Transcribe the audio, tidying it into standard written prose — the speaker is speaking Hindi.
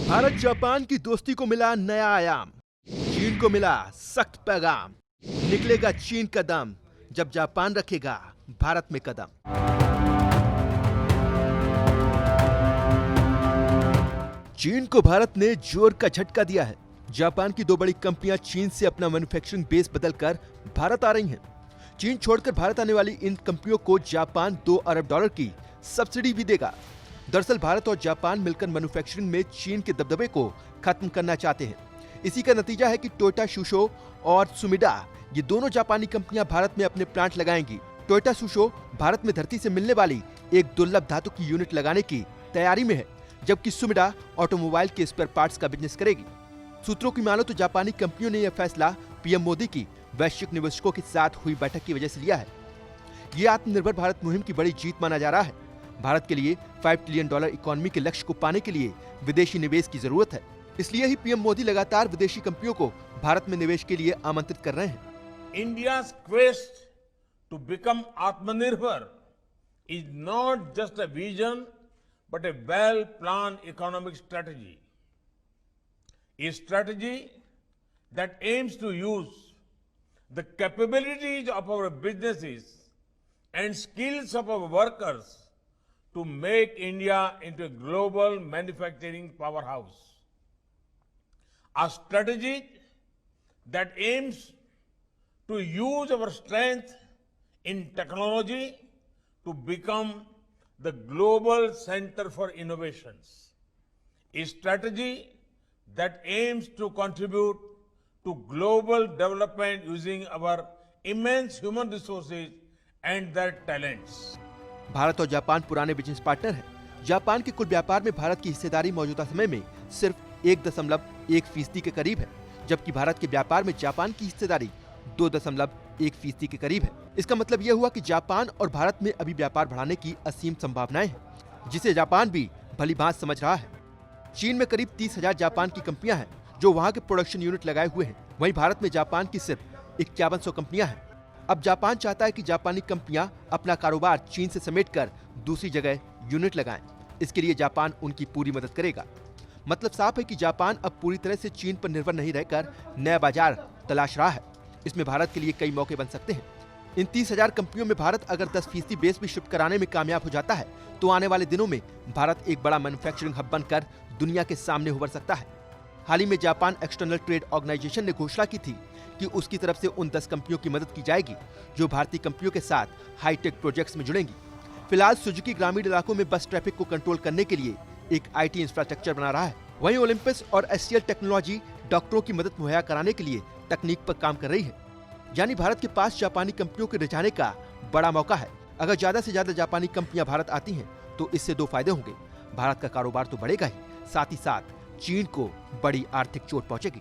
भारत जापान की दोस्ती को मिला नया आयाम, चीन को मिला सख्त पैगाम। निकलेगा चीन का दम जब जापान रखेगा भारत में कदम। चीन को भारत ने जोर का झटका दिया है। जापान की दो बड़ी कंपनियां चीन से अपना मैन्युफैक्चरिंग बेस बदलकर भारत आ रही हैं। चीन छोड़कर भारत आने वाली इन कंपनियों को जापान $2 अरब की सब्सिडी भी देगा। दरअसल भारत और जापान मिलकर मैन्युफैक्चरिंग में चीन के दबदबे को खत्म करना चाहते हैं। इसी का नतीजा है कि टोयोटा सुशो और सुमिडा, ये दोनों जापानी कंपनियां भारत में अपने प्लांट लगाएंगी। टोयोटा सुशो भारत में धरती से मिलने वाली एक दुर्लभ धातु की यूनिट लगाने की तैयारी में है, जबकि सुमिडा ऑटोमोबाइल के स्पेयर पार्ट्स का बिजनेस करेगी। सूत्रों की मानो तो जापानी कंपनियों ने यह फैसला पीएम मोदी की वैश्विक निवेशकों के साथ हुई बैठक की वजह से लिया है। ये आत्मनिर्भर भारत मुहिम की बड़ी जीत माना जा रहा है। भारत के लिए $5 ट्रिलियन इकोनॉमी के लक्ष्य को पाने के लिए विदेशी निवेश की जरूरत है। इसलिए ही पीएम मोदी लगातार विदेशी कंपनियों को भारत में निवेश के लिए आमंत्रित कर रहे हैं। India's quest to become Atmanirbhar is not just a vision, but a well-planned economic strategy. A strategy that aims to use the capabilities of our businesses and skills of our workers to make India into a global manufacturing powerhouse. A strategy that aims to use our strength in technology to become the global center for innovations. A strategy that aims to contribute to global development using our immense human resources and their talents. Bharat और जापान पुराने बिजनेस पार्टनर हैं। जापान के कुल व्यापार में भारत की हिस्सेदारी मौजूदा समय में सिर्फ 1.1% के करीब है, जबकि भारत के व्यापार में जापान की हिस्सेदारी 2.1% के करीब है। इसका मतलब यह हुआ कि जापान और भारत में अभी व्यापार बढ़ाने की असीम संभावनाएं हैं, जिसे जापान भी भलीभांत समझ रहा है। चीन में करीब 30,000 जापान की कंपनियां हैं जो वहां के प्रोडक्शन यूनिट लगाए हुए हैं। वहीं भारत में जापान की सिर्फ 5100 कंपनियां हैं। अब जापान चाहता है कि जापानी कंपनियां अपना कारोबार चीन से समेटकर दूसरी जगह यूनिट लगाएं। इसके लिए जापान उनकी पूरी मदद करेगा। मतलब साफ है कि जापान अब पूरी तरह से चीन पर निर्भर नहीं रहकर नया बाजार तलाश रहा है। इसमें भारत के लिए कई मौके बन सकते हैं। इन 30,000 कंपनियों में भारत अगर 10% बेस भी शिफ्ट कराने में कामयाब हो जाता है तो आने वाले दिनों में भारत एक बड़ा मैन्युफैक्चरिंग हब बनकर दुनिया के सामने उभर सकता है। हाल ही में जापान एक्सटर्नल ट्रेड ऑर्गेनाइजेशन ने घोषणा की थी कि उसकी तरफ से उन 10 कंपनियों की मदद की जाएगी जो भारतीय कंपनियों के साथ हाईटेक प्रोजेक्ट्स में जुड़ेंगी। फिलहाल सुजुकी ग्रामीण इलाकों में बस ट्रैफिक को कंट्रोल करने के लिए एक आईटी इंफ्रास्ट्रक्चर बना रहा है। वहीं ओलंपस और एचसीएल टेक्नोलॉजी डॉक्टरों की मदद मुहैया कराने के लिए तकनीक पर काम कर रही है। यानी भारत के पास जापानी कंपनियों के रिझाने का बड़ा मौका है। अगर ज्यादा से ज्यादा जापानी कंपनियां भारत आती हैं तो इससे 2 फायदे होंगे। भारत का कारोबार तो बढ़ेगा ही, साथ ही साथ चीन को बड़ी आर्थिक चोट पहुंचेगी।